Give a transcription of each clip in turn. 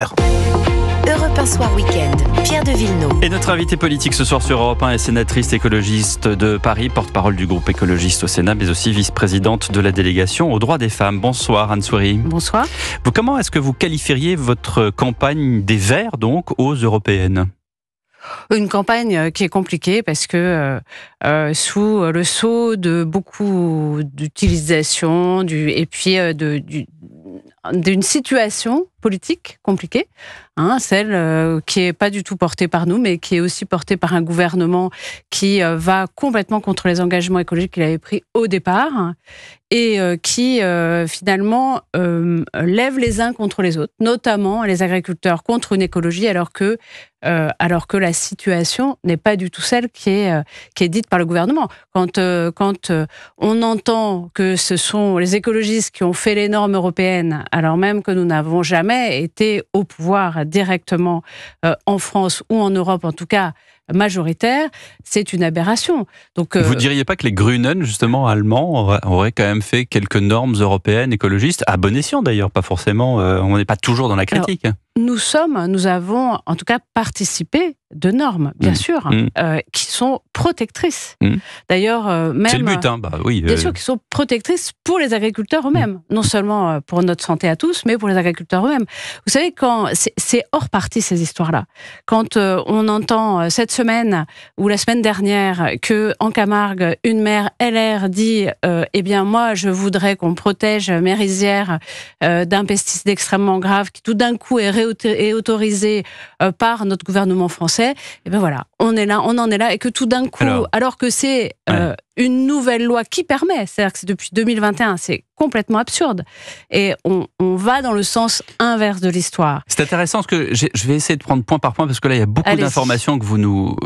Europe 1 Soir Week-end, Pierre de Villeneuve. Et notre invitée politique ce soir sur Europe 1 est sénatrice écologiste de Paris, porte-parole du groupe écologiste au Sénat, mais aussi vice-présidente de la délégation aux droits des femmes. Bonsoir Anne Soury. Bonsoir. Comment est-ce que vous qualifieriez votre campagne des Verts donc aux européennes ? Une campagne qui est compliquée parce que sous le sceau de beaucoup d'utilisation et puis d'une situation politique compliquée, celle qui est pas du tout portée par nous, mais qui est aussi portée par un gouvernement qui va complètement contre les engagements écologiques qu'il avait pris au départ et qui finalement lève les uns contre les autres, notamment les agriculteurs contre une écologie, alors que la situation n'est pas du tout celle qui est dite par le gouvernement. Quand on entend que ce sont les écologistes qui ont fait les normes européennes, alors même que nous n'avons jamais été au pouvoir directement en France ou en Europe, en tout cas majoritaire, c'est une aberration. Donc, vous ne diriez pas que les Grünen, justement, allemands, auraient quand même fait quelques normes européennes écologistes, à bon escient d'ailleurs, pas forcément, on n'est pas toujours dans la critique. Alors, nous avons en tout cas participé de normes, bien sûr, qui sont protectrices. D'ailleurs, même... C'est le but, oui. Bien sûr, qui sont protectrices pour les agriculteurs eux-mêmes. Non seulement pour notre santé à tous, mais pour les agriculteurs eux-mêmes. Vous savez, quand c'est hors partie, ces histoires-là. Quand on entend cette semaine ou la semaine dernière que en Camargue, une maire LR dit eh bien, moi, je voudrais qu'on protège mes rizières d'un pesticide extrêmement grave qui tout d'un coup est autorisé par notre gouvernement français. Et ben voilà, on en est là, et que tout d'un coup, alors que c'est une nouvelle loi qui permet, c'est-à-dire que c'est depuis 2021, c'est complètement absurde, et on va dans le sens inverse de l'histoire. C'est intéressant, parce que je vais essayer de prendre point par point, parce que là, il y a beaucoup d'informations que vous nous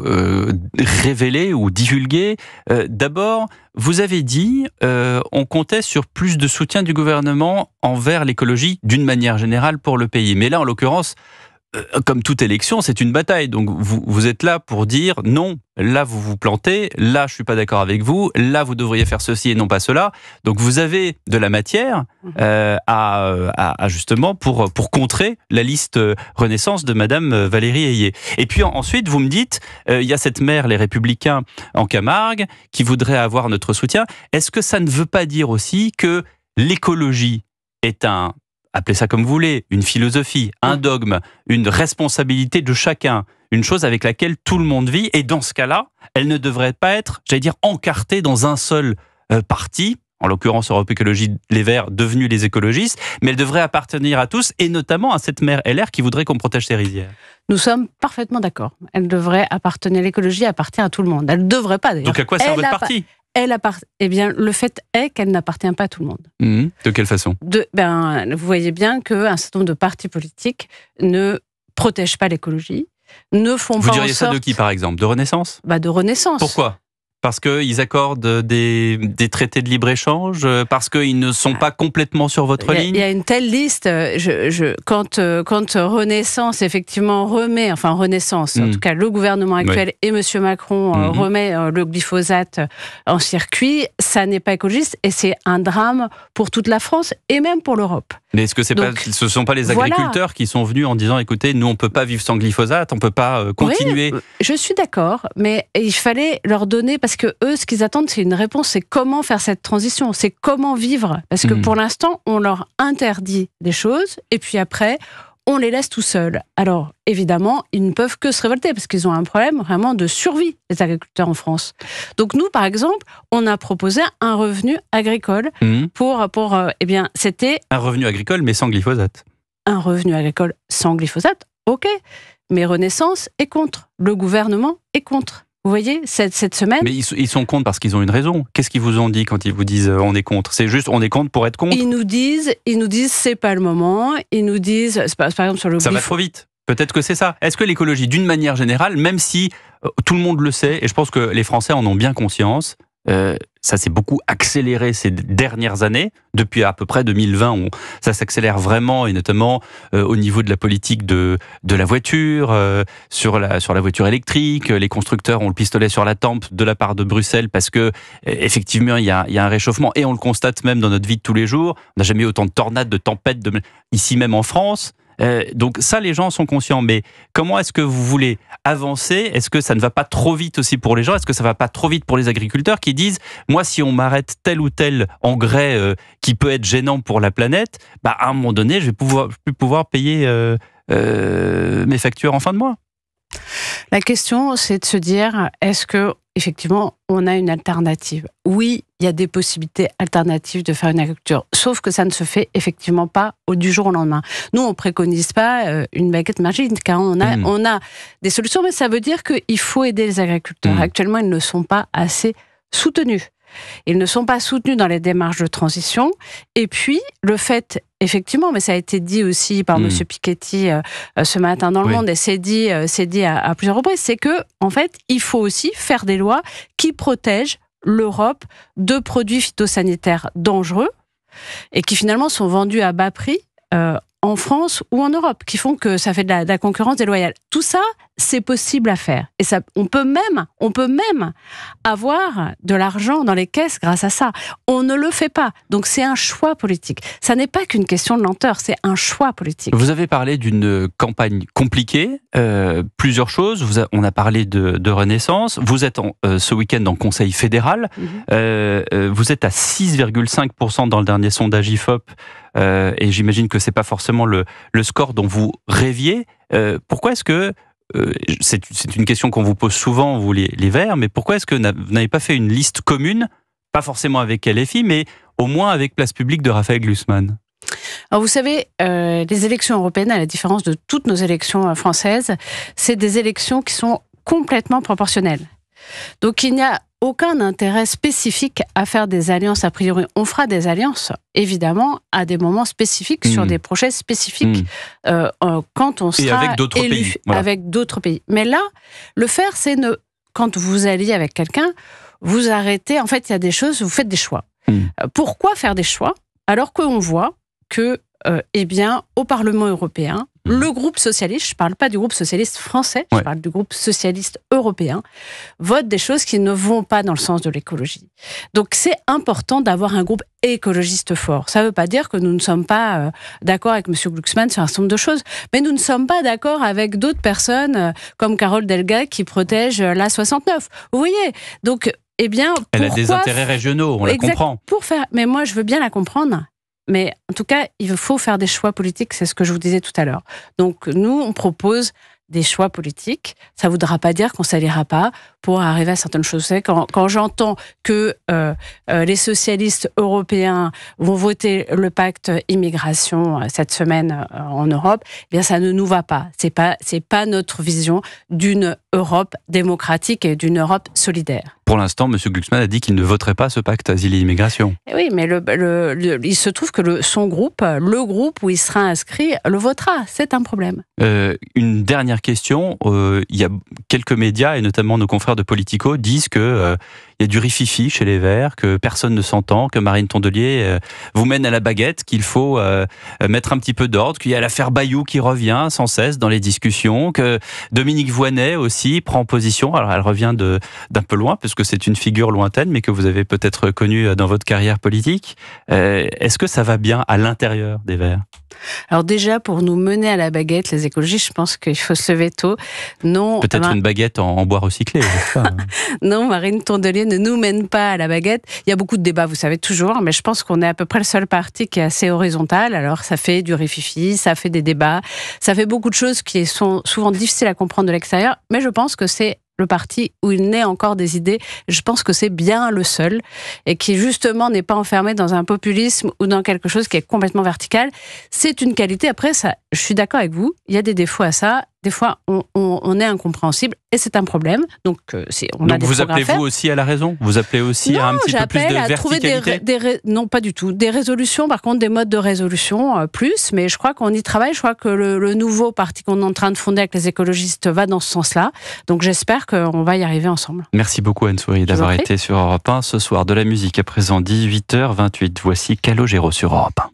révélez ou divulguez. D'abord, vous avez dit on comptait sur plus de soutien du gouvernement envers l'écologie d'une manière générale pour le pays. Mais là, en l'occurrence, comme toute élection, c'est une bataille. Donc vous êtes là pour dire non, là vous vous plantez, là je suis pas d'accord avec vous, là vous devriez faire ceci et non pas cela. Donc vous avez de la matière à justement pour contrer la liste Renaissance de Madame Valérie Ayé. Et puis ensuite vous me dites il y a cette maire, les Républicains en Camargue, qui voudrait avoir notre soutien. Est-ce que ça ne veut pas dire aussi que l'écologie est appelez ça comme vous voulez, une philosophie, un dogme, une responsabilité de chacun, une chose avec laquelle tout le monde vit, et dans ce cas-là, elle ne devrait pas être, encartée dans un seul parti, en l'occurrence Europe Écologie Les Verts, devenus les écologistes, mais elle devrait appartenir à tous, et notamment à cette maire LR qui voudrait qu'on protège ses rizières. Nous sommes parfaitement d'accord. L'écologie appartient à tout le monde. Elle ne devrait pas, d'ailleurs. Donc à quoi sert votre parti ? Eh bien, le fait est qu'elle n'appartient pas à tout le monde. De quelle façon ? Vous voyez bien qu'un certain nombre de partis politiques ne protègent pas l'écologie, ne font pas en sorte... Vous diriez ça de qui, par exemple ? De Renaissance ? De Renaissance. Pourquoi ? Parce qu'ils accordent des traités de libre-échange ? Parce qu'ils ne sont pas complètement sur votre ligne ? Il y a une telle liste. Quand Renaissance, effectivement, Renaissance, en tout cas le gouvernement actuel et M. Macron remet le glyphosate en circuit, ça n'est pas écologiste, et c'est un drame pour toute la France et même pour l'Europe. Mais est-ce que ce ne sont pas les agriculteurs qui sont venus en disant écoutez, nous on ne peut pas vivre sans glyphosate, on ne peut pas continuer ? Oui, je suis d'accord, mais il fallait leur donner, parce que eux, ce qu'ils attendent, c'est une réponse, c'est comment faire cette transition, c'est comment vivre. Parce que pour l'instant, on leur interdit des choses, et puis après, on les laisse tout seuls. Alors, évidemment, ils ne peuvent que se révolter, parce qu'ils ont un problème vraiment de survie, les agriculteurs en France. Donc nous, par exemple, on a proposé un revenu agricole c'était... Un revenu agricole, mais sans glyphosate. Un revenu agricole sans glyphosate, ok. Mais Renaissance est contre. Le gouvernement est contre. Vous voyez, cette semaine... Mais ils sont contre parce qu'ils ont une raison. Qu'est-ce qu'ils vous ont dit quand ils vous disent on est contre ? C'est juste on est contre pour être contre ? Ils nous disent c'est pas le moment. Ils nous disent, par exemple sur le ça va trop vite. Peut-être que c'est ça. Est-ce que l'écologie, d'une manière générale, même si tout le monde le sait, et je pense que les Français en ont bien conscience, ça s'est beaucoup accéléré ces dernières années. Depuis à peu près 2020, ça s'accélère vraiment, et notamment au niveau de la politique de la voiture, sur la voiture électrique. Les constructeurs ont le pistolet sur la tempe de la part de Bruxelles parce que effectivement il y a un réchauffement, et on le constate même dans notre vie de tous les jours. On n'a jamais eu autant de tornades, de tempêtes, ici même en France. Donc ça, les gens sont conscients. Mais comment est-ce que vous voulez avancer? Est-ce que ça ne va pas trop vite aussi pour les gens? Est-ce que ça ne va pas trop vite pour les agriculteurs qui disent, moi, si on m'arrête tel ou tel engrais qui peut être gênant pour la planète, à un moment donné, je vais plus pouvoir payer mes factures en fin de mois? La question, c'est de se dire, est-ce que effectivement, on a une alternative? Oui, il y a des possibilités alternatives de faire une agriculture, sauf que ça ne se fait effectivement pas du jour au lendemain. Nous, on préconise pas une baguette magique, car on a des solutions, mais ça veut dire qu'il faut aider les agriculteurs. Actuellement, ils ne sont pas assez soutenus. Ils ne sont pas soutenus dans les démarches de transition. Et puis, le fait, effectivement, mais ça a été dit aussi par M. Piketty ce matin dans Le Monde, et c'est dit à plusieurs reprises, c'est que, en fait, il faut aussi faire des lois qui protègent l'Europe de produits phytosanitaires dangereux et qui finalement sont vendus à bas prix en France ou en Europe, qui font que ça fait de la concurrence déloyale. Tout ça, c'est possible à faire. Et ça, on peut même avoir de l'argent dans les caisses grâce à ça. On ne le fait pas. Donc c'est un choix politique. Ça n'est pas qu'une question de lenteur, c'est un choix politique. Vous avez parlé d'une campagne compliquée, plusieurs choses. On a parlé de Renaissance. Vous êtes ce week-end en Conseil fédéral. Vous êtes à 6,5% dans le dernier sondage IFOP. Et j'imagine que c'est pas forcément le score dont vous rêviez. Pourquoi est-ce que c'est une question qu'on vous pose souvent, vous les Verts, mais pourquoi est-ce que vous n'avez pas fait une liste commune, pas forcément avec LFI, mais au moins avec Place Publique de Raphaël Glucksmann? Alors vous savez, les élections européennes, à la différence de toutes nos élections françaises, c'est des élections qui sont complètement proportionnelles. Donc il n'y a aucun intérêt spécifique à faire des alliances a priori. On fera des alliances, évidemment, à des moments spécifiques, sur des projets spécifiques, quand on sera avec d'autres élu, pays. Voilà. Avec d'autres pays. Mais là, le faire, c'est quand vous alliez avec quelqu'un, vous arrêtez, en fait, il y a des choses, vous faites des choix. Pourquoi faire des choix alors qu'on voit que, au Parlement européen, le groupe socialiste, je ne parle pas du groupe socialiste français, je parle du groupe socialiste européen, vote des choses qui ne vont pas dans le sens de l'écologie. Donc c'est important d'avoir un groupe écologiste fort. Ça ne veut pas dire que nous ne sommes pas d'accord avec M. Glucksmann sur un certain nombre de choses, mais nous ne sommes pas d'accord avec d'autres personnes comme Carole Delga qui protège l'A69. Vous voyez? Donc, elle a des intérêts régionaux, on la comprend. Mais moi, je veux bien la comprendre. Mais en tout cas, il faut faire des choix politiques, c'est ce que je vous disais tout à l'heure. Donc nous, on propose des choix politiques. Ça ne voudra pas dire qu'on ne s'alliera pas pour arriver à certaines choses. Vous savez, quand j'entends que les socialistes européens vont voter le pacte immigration cette semaine en Europe, eh bien ça ne nous va pas. C'est pas notre vision d'une Europe démocratique et d'une Europe solidaire. Pour l'instant, M. Glucksmann a dit qu'il ne voterait pas ce pacte asile et immigration. Oui, mais il se trouve que son groupe, le groupe où il sera inscrit, le votera. C'est un problème. Une dernière question. Il y a quelques médias, et notamment nos confrères de Politico, disent que il y a du rififi chez les Verts, que personne ne s'entend, que Marine Tondelier vous mène à la baguette, qu'il faut mettre un petit peu d'ordre, qu'il y a l'affaire Bayou qui revient sans cesse dans les discussions, que Dominique Voynet aussi prend position. Alors elle revient d'un peu loin, parce que c'est une figure lointaine, mais que vous avez peut-être connue dans votre carrière politique. Est-ce que ça va bien à l'intérieur des Verts ? Alors déjà, pour nous mener à la baguette, les écologistes, je pense qu'il faut se lever tôt. Non, peut-être une baguette en bois recyclé, n'est-ce pas ? Non, Marine Tondelier ne nous mène pas à la baguette. Il y a beaucoup de débats, vous savez toujours, mais je pense qu'on est à peu près le seul parti qui est assez horizontal. Alors ça fait du rififi, ça fait des débats, ça fait beaucoup de choses qui sont souvent difficiles à comprendre de l'extérieur, mais je pense que c'est le parti où il naît encore des idées. Je pense que c'est bien le seul et qui justement n'est pas enfermé dans un populisme ou dans quelque chose qui est complètement vertical. C'est une qualité. Après, ça, je suis d'accord avec vous, il y a des défauts à ça. Des fois, on est incompréhensible et c'est un problème. Donc, on a des vous appelez vous aussi à la raison? Vous appelez aussi à un petit peu plus de verticalité? Non, pas du tout. Des résolutions, par contre, des modes de résolution, plus. Mais je crois qu'on y travaille. Je crois que le nouveau parti qu'on est en train de fonder avec les écologistes va dans ce sens-là. Donc, j'espère qu'on va y arriver ensemble. Merci beaucoup, Anne Souris, d'avoir été sur Europe 1 ce soir. De la musique à présent, 18h28. Voici Calogero sur Europe 1.